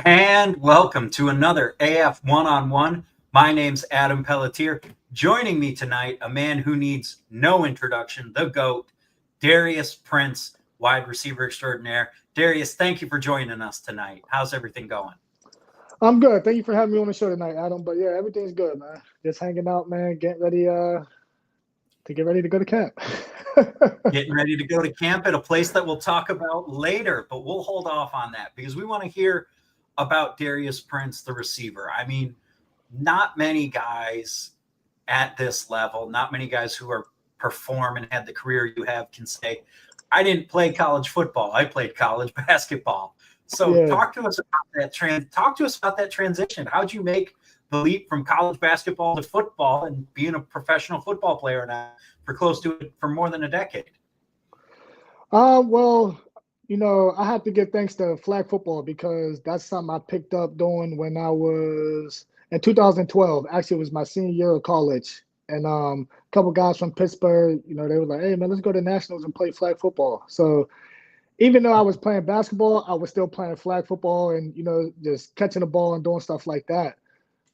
And welcome to another AF one-on-one. My name's Adam Pelletier. Joining me tonight, a man who needs no introduction, the GOAT, Darius Prince, wide receiver extraordinaire. Darius, thank you for joining us tonight. How's everything going? I'm good. Thank you for having me on the show tonight, Adam. But yeah, everything's good, man. Just hanging out, man. Getting ready to get ready to go to camp. Getting ready to go to camp at a place that we'll talk about later, but we'll hold off on that because we want to hear about Darius Prince, the receiver. I mean, not many guys at this level, not many guys who are perform and had the career you have can say, I didn't play college football. I played college basketball. So Yeah. talk to us about that transition. How'd you make the leap from college basketball to football and being a professional football player now for more than a decade? Well, I have to give thanks to flag football because that's something I picked up doing when I was in 2012. Actually, it was my senior year of college. And a couple guys from Pittsburgh, they were like, hey, man, let's go to nationals and play flag football. So even though I was playing basketball, I was still playing flag football and, just catching the ball and doing stuff like that.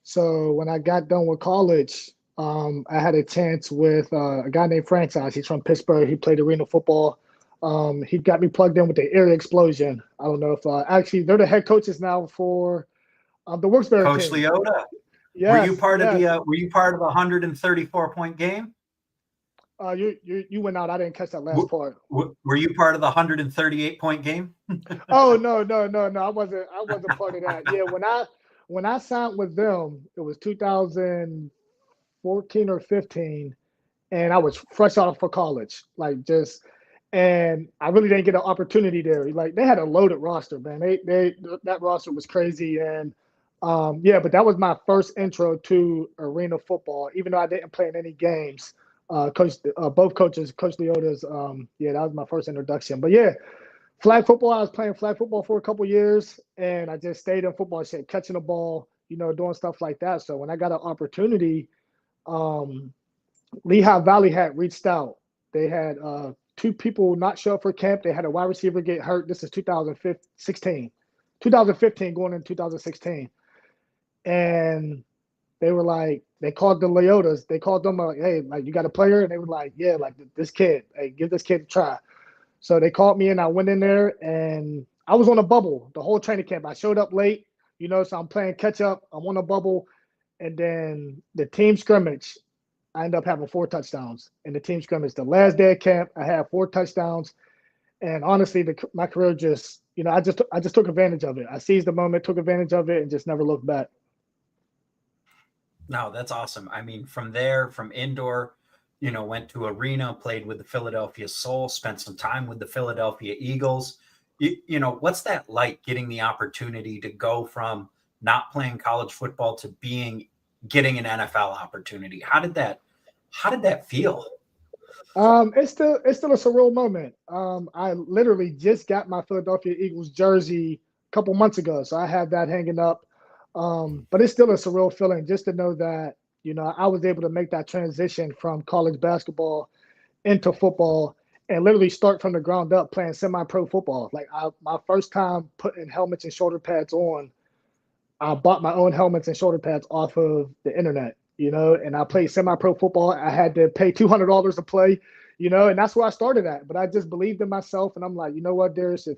So when I got done with college, I had a chance with a guy named Franchise. He's from Pittsburgh. He played arena football. He got me plugged in with the area explosion. I don't know if actually they're the head coaches now for the Wilkes-Barre Coach team. Leota, Yes, were you part of yes. the 134-point game? You went out. I didn't catch that last part. Were you part of the 138-point game? Oh no. I wasn't part of that. Yeah, when I signed with them, it was 2014 or 15, and I was fresh out of college. And I really didn't get an opportunity there. Like they had a loaded roster, man. That roster was crazy. And yeah, but that was my first intro to arena football, even though I didn't play in any games. Both coaches, Coach Leota's, yeah, that was my first introduction. But yeah, flag football, I was playing flag football for a couple years, and I just stayed in football shit, catching the ball, doing stuff like that. So when I got an opportunity, Lehigh Valley had reached out. They had two people not show up for camp. They had a wide receiver get hurt. This is 2015 going into 2016. And they were like, they called the Leotas. They called them like, hey, like you got a player? And they were like, yeah, like this kid. Hey, give this kid a try. So they called me and I went in there and I was on a bubble the whole training camp. I showed up late, so I'm playing catch up. I'm on a bubble. And then the team scrimmage, I ended up having 4 touchdowns in the team scrimmage. The last day of camp, I had 4 touchdowns. And honestly, my career just, I just took advantage of it. I seized the moment, took advantage of it, and just never looked back. No, that's awesome. I mean, from there, from indoor, went to arena, played with the Philadelphia Soul, spent some time with the Philadelphia Eagles. What's that like, getting the opportunity to go from not playing college football to getting an NFL opportunity? How did that feel? It's still a surreal moment. I literally just got my Philadelphia Eagles jersey a couple months ago, so I have that hanging up. But it's still a surreal feeling just to know that, I was able to make that transition from college basketball into football and literally start from the ground up playing semi-pro football. Like my first time putting helmets and shoulder pads on, I bought my own helmets and shoulder pads off of the internet, and I played semi-pro football. I had to pay $200 to play, and that's where I started at. But I just believed in myself, and I'm like, you know what, Darius,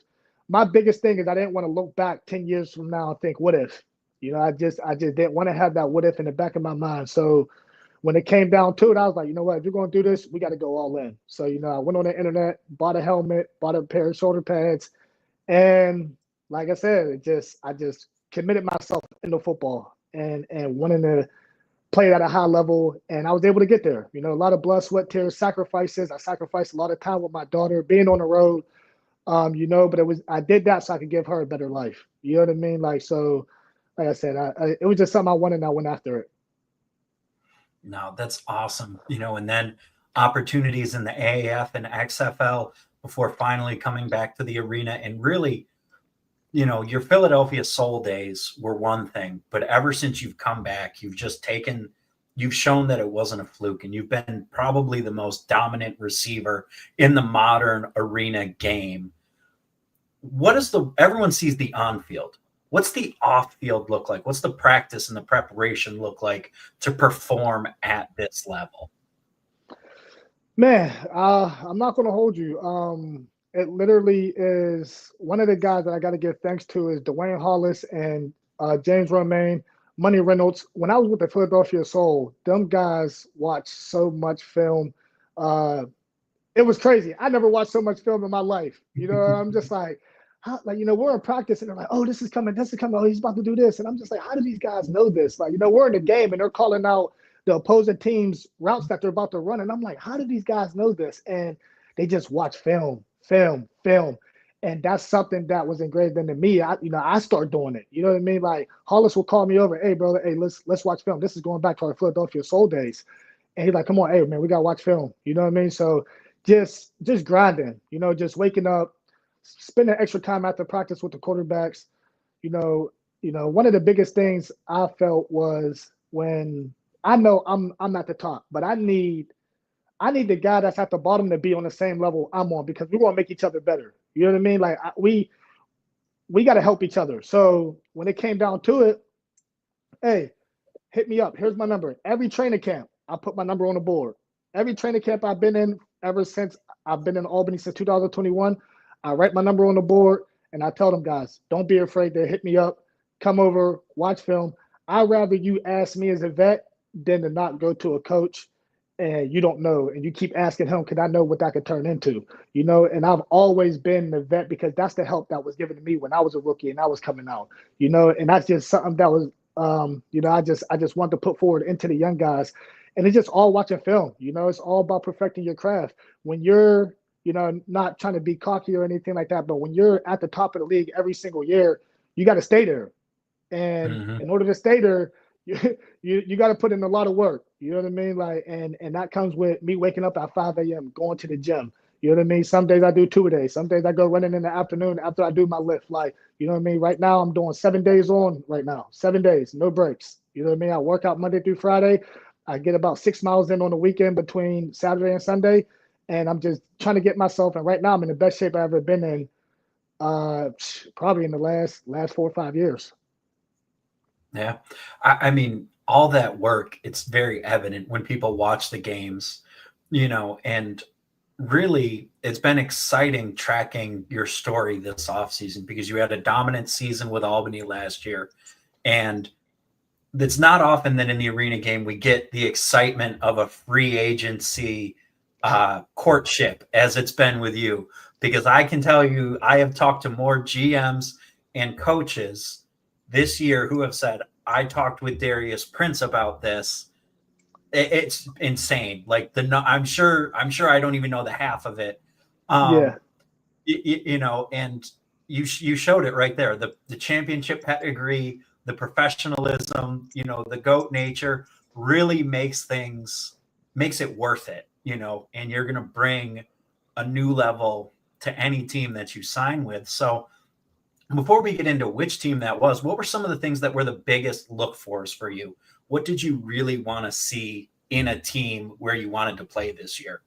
my biggest thing is I didn't want to look back 10 years from now and think, what if? I just didn't want to have that what if in the back of my mind. So when it came down to it, I was like, you know what, if you're going to do this, we got to go all in. So, I went on the internet, bought a helmet, bought a pair of shoulder pads. And like I said, I just committed myself into football and wanting to play at a high level. And I was able to get there. A lot of blood, sweat, tears, sacrifices. I sacrificed a lot of time with my daughter, being on the road, but I did that so I could give her a better life. You know what I mean? Like I said, it was just something I wanted and I went after it. No, that's awesome. And then opportunities in the AAF and XFL before finally coming back to the arena. And really, your Philadelphia Soul days were one thing, but ever since you've come back, you've shown that it wasn't a fluke, and you've been probably the most dominant receiver in the modern arena game. Everyone sees the on-field. what's the off field look like? What's the practice and the preparation look like to perform at this level? Man, I'm not going to hold you. It literally is one of the guys that I got to give thanks to is Dwayne Hollis and James Romaine, Money Reynolds. When I was with the Philadelphia Soul, them guys watched so much film. It was crazy. I never watched so much film in my life. I'm just like, we're in practice and they're like, oh, this is coming. Oh, he's about to do this. And I'm just like, how do these guys know this? Like, we're in the game and they're calling out the opposing team's routes that they're about to run. And I'm like, how do these guys know this? And they just watch film. And that's something that was engraved into me. I start doing it. You know what I mean? Like Hollis will call me over. Hey, brother, hey, let's watch film. This is going back to our Philadelphia Soul days. And he's like, come on, hey, man, we got to watch film. You know what I mean? So just grinding, just waking up, spending extra time after practice with the quarterbacks. One of the biggest things I felt was when I know I'm at the top, but I need the guy that's at the bottom to be on the same level I'm on because we want to make each other better. You know what I mean? Like we got to help each other. So when it came down to it, hey, hit me up. Here's my number. Every training camp, I put my number on the board. Every training camp I've been in ever since I've been in Albany since 2021, I write my number on the board and I tell them guys, don't be afraid to hit me up, come over, watch film. I'd rather you ask me as a vet than to not go to a coach and you don't know and you keep asking him, could I know what that could turn into? And I've always been the vet because that's the help that was given to me when I was a rookie and I was coming out, and that's just something that was I just want to put forward into the young guys. And it's just all watching film. It's all about perfecting your craft. When you're, not trying to be cocky or anything like that, but when you're at the top of the league every single year, you got to stay there. And in order to stay there, you got to put in a lot of work. You know what I mean? Like, and that comes with me waking up at 5 a.m., going to the gym. You know what I mean? Some days I do 2 a day. Some days I go running in the afternoon after I do my lift. Like, you know what I mean? Right now I'm doing 7 days on right now, 7 days, no breaks. You know what I mean? I work out Monday through Friday. I get about 6 miles in on the weekend between Saturday and Sunday. And I'm just trying to get myself. And right now I'm in the best shape I've ever been in, probably in the last 4 or 5 years. Yeah. I mean, all that work, it's very evident when people watch the games, and really it's been exciting tracking your story this offseason because you had a dominant season with Albany last year. And it's not often that in the arena game we get the excitement of a free agency courtship as it's been with you, because I can tell you I have talked to more GMs and coaches this year who have said, I talked with Darius Prince about this. It's insane. Like I'm sure I don't even know the half of it. Yeah. And you showed it right there. The championship pedigree, the professionalism, the GOAT nature really makes it worth it, and you're going to bring a new level to any team that you sign with. So before we get into which team that was, what were some of the things that were the biggest look fors for you? What did you really want to see in a team where you wanted to play this year?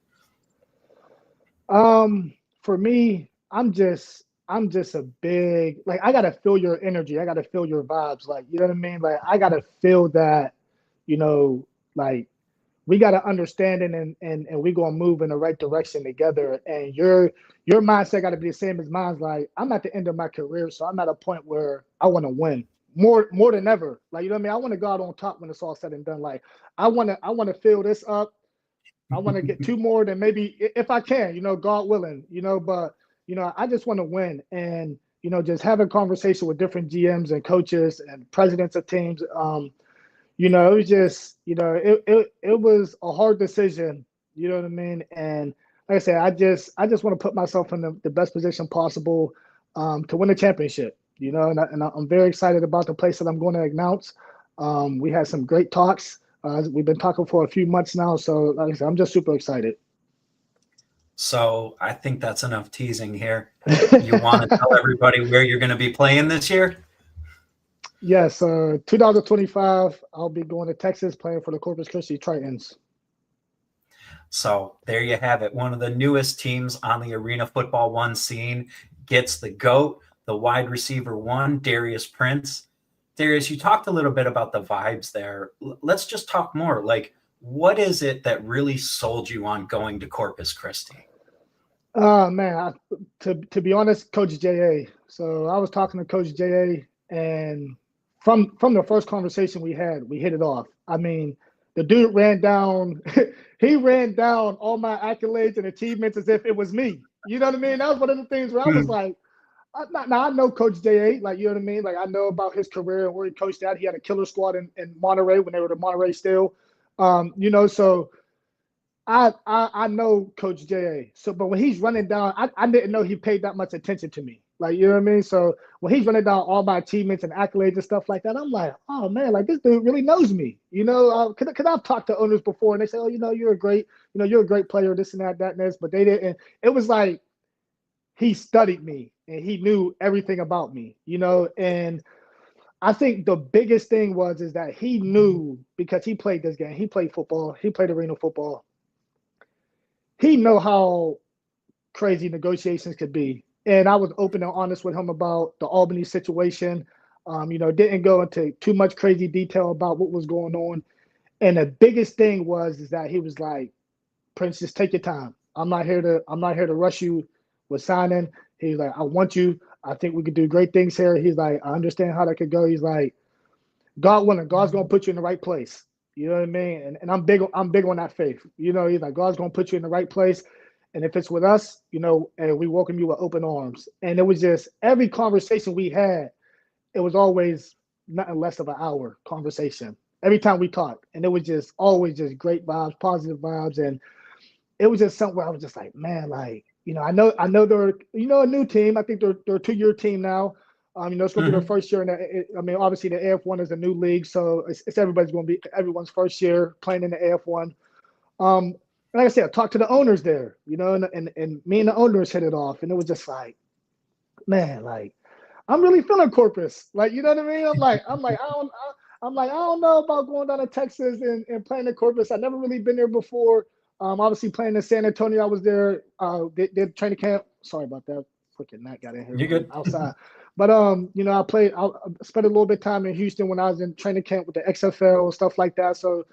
For me, I'm just a big, like, I got to feel your energy. I got to feel your vibes. Like, you know what I mean? Like, I got to feel that, like, we got to understand it and we going to move in the right direction together. And your mindset got to be the same as mine. Like, I'm at the end of my career, so I'm at a point where I want to win more than ever. Like, you know what I mean? I want to go out on top when it's all said and done. Like, I want to fill this up. I want to get 2 more than maybe if I can, God willing, but, I just want to win. And, just having conversation with different GMs and coaches and presidents of teams, it was just, it was a hard decision, you know what I mean? And like I said, I just want to put myself in the best position possible to win a championship, and I'm very excited about the place that I'm going to announce. We had some great talks. We've been talking for a few months now. So like I said, I'm just super excited. So I think that's enough teasing here. You want to tell everybody where you're going to be playing this year? Yes, 2025, I'll be going to Texas playing for the Corpus Christi Tritons. So there you have it. One of the newest teams on the Arena Football One scene gets the GOAT, the wide receiver one, Darius Prince. Darius, you talked a little bit about the vibes there. Let's just talk more. Like, what is it that really sold you on going to Corpus Christi? Man, to be honest, Coach J.A. So I was talking to Coach J.A. and from the first conversation we had, we hit it off. I mean, the dude ran down, he ran down all my accolades and achievements as if it was me. You know what I mean? That was one of the things where I was like, now I know Coach J.A., like, you know what I mean? Like, I know about his career and where he coached at. He had a killer squad in Monterey when they were the Monterey Steel. So I know Coach J.A. So, but when he's running down, I didn't know he paid that much attention to me. Like, you know what I mean? So when he's running down all my achievements and accolades and stuff like that, I'm like, oh man, like this dude really knows me. Cause I've talked to owners before and they say, oh, you're a great player, this and that and this, but they didn't. It was like he studied me and he knew everything about me, and I think the biggest thing is that he knew, because he played this game, he played football, he played arena football. He know how crazy negotiations could be. And I was open and honest with him about the Albany situation. Didn't go into too much crazy detail about what was going on. And the biggest thing is that he was like, Prince, just take your time. I'm not here to rush you with signing. He's like, I want you. I think we could do great things here. He's like, I understand how that could go. He's like, God willing, God's gonna put you in the right place. You know what I mean? And I'm big on that faith. He's like, God's gonna put you in the right place. And if it's with us, and we welcome you with open arms. And it was just every conversation we had, it was always nothing less of an hour conversation. Every time we talked. And it was just always just great vibes, positive vibes. And it was just something where I was just like, man, like, I know they're, a new team. I think they're a 2-year team now. It's going to be their first year. Obviously the AF1 is a new league, so it's everyone's first year playing in the AF1. Like I said, I talked to the owners there, and me and the owners hit it off, and it was just like, man, like I'm really feeling Corpus, like, you know what I mean? I don't know about going down to Texas and playing in Corpus. I've never really been there before. Obviously playing in San Antonio, I was there. Did training camp. Sorry about that. Freaking Matt got in here. You're good. Outside. But I spent a little bit of time in Houston when I was in training camp with the XFL and stuff like that. So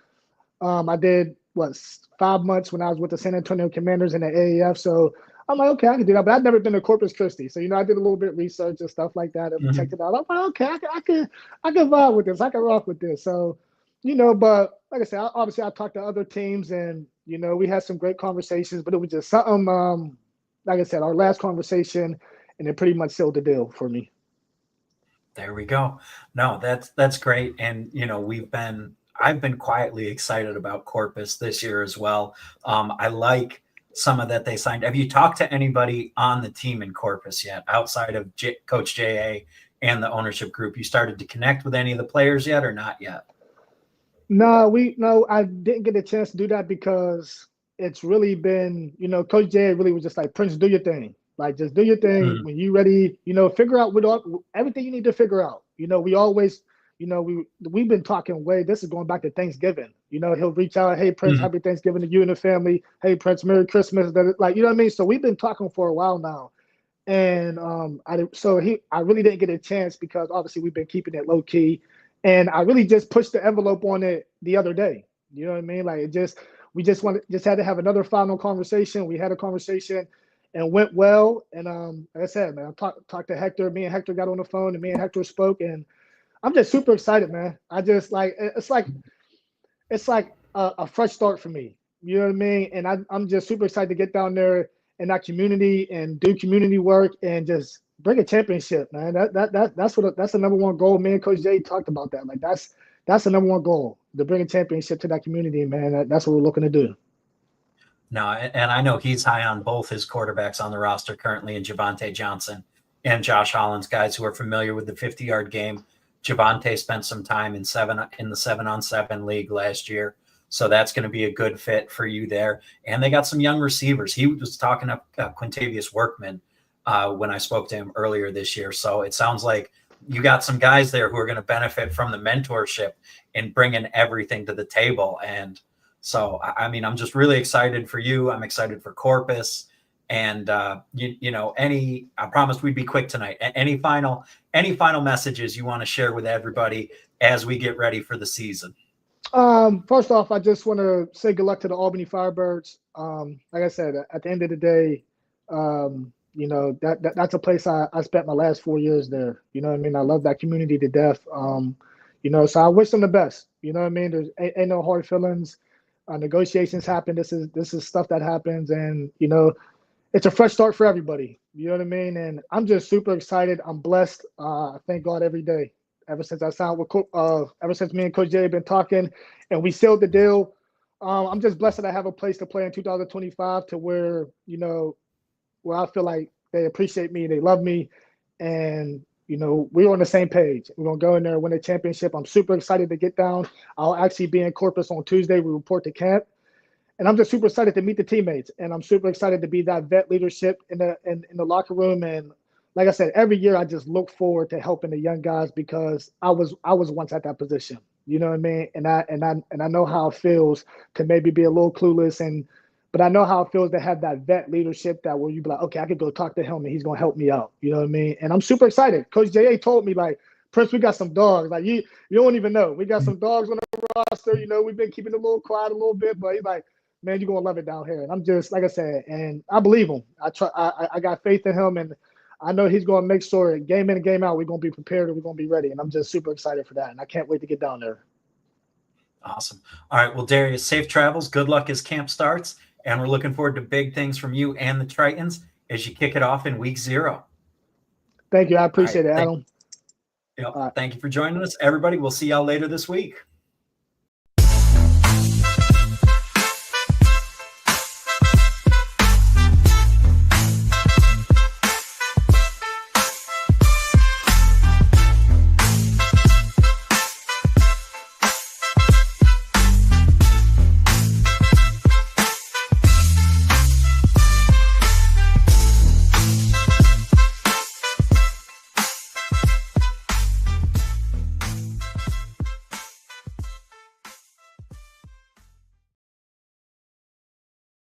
I did 5 months when I was with the San Antonio Commanders in the AAF. So I'm like, okay, I can do that. But I've never been to Corpus Christi. So, I did a little bit of research and stuff like that and checked it out. I'm like, okay, I can vibe with this. I can rock with this. So, but like I said, obviously I talked to other teams and, we had some great conversations, but it was just something, like I said, our last conversation, and it pretty much sealed the deal for me. There we go. No, that's great. And, I've been quietly excited about Corpus this year as well. I like some of that they signed. Have you talked to anybody on the team in Corpus yet, outside of Coach J.A. and the ownership group? You started to connect with any of the players yet or not yet? No, I didn't get a chance to do that because it's really been, Coach J really was just like, Prince, do your thing. Like, just do your thing. When you're ready, figure out everything you need to figure out. We always, we've been talking this is going back to Thanksgiving. He'll reach out, hey, Prince, happy Thanksgiving to you and the family. Hey, Prince, Merry Christmas. Like, you know what I mean? So we've been talking for a while now. And I really didn't get a chance because obviously we've been keeping it low key. And I really just pushed the envelope on it the other day. You know what I mean? Like we just had to have another final conversation. We had a conversation and went well. And like I said, man, I talked to Hector. Me and Hector got on the phone and me and Hector spoke. And I'm just super excited, man. I just it's like a fresh start for me. You know what I mean? And I'm just super excited to get down there in that community and do community work and just bring a championship, man. That's the number one goal. Me and Coach Jay talked about that. Like that's the number one goal, to bring a championship to that community, man. That's what we're looking to do. No, and I know he's high on both his quarterbacks on the roster currently, in Javonte Johnson and Josh Hollins, guys who are familiar with the 50-yard game. Javonte spent some time in the 7-on-7 league last year. So that's going to be a good fit for you there. And they got some young receivers. He was talking up Quintavious Workman when I spoke to him earlier this year. So it sounds like you got some guys there who are going to benefit from the mentorship and bringing everything to the table. And so, I mean, I'm just really excited for you. I'm excited for Corpus. And I promised we'd be quick tonight. Any final messages you want to share with everybody as we get ready for the season? First off, I just want to say good luck to the Albany Firebirds. Like I said, at the end of the day, that's a place I spent my last 4 years there. You know what I mean? I love that community to death. So I wish them the best. You know what I mean? There's ain't no hard feelings. Negotiations happen. This is stuff that happens, and it's a fresh start for everybody. You know what I mean? And I'm just super excited. I'm blessed. I thank God every day. Ever since I signed with, ever since me and Coach Jay have been talking, and we sealed the deal. I'm just blessed that I have a place to play in 2025, to where where I feel like they appreciate me, they love me, and we're on the same page. We're gonna go in there and win a championship. I'm super excited to get down. I'll actually be in Corpus on Tuesday. We report to camp. And I'm just super excited to meet the teammates, and I'm super excited to be that vet leadership in the locker room. And like I said, every year I just look forward to helping the young guys, because I was once at that position. You know what I mean? And I know how it feels to maybe be a little clueless, but I know how it feels to have that vet leadership, that where you be like, okay, I could go talk to him and he's gonna help me out. You know what I mean? And I'm super excited. Coach J.A. told me, like, Prince, we got some dogs. Like, you don't even know. We got some dogs on the roster. We've been keeping it a little quiet a little bit, but he's like, man, you're gonna love it down here. And I'm just, like I said, and I believe him. I got faith in him, and I know he's gonna make sure game in and game out we're gonna be prepared and we're gonna be ready. And I'm just super excited for that. And I can't wait to get down there. Awesome. All right. Well, Darius, safe travels. Good luck as camp starts. And we're looking forward to big things from you and the Tritons as you kick it off in week 0. Thank you. I appreciate it, Adam. Thank you for joining us, everybody. We'll see y'all later this week.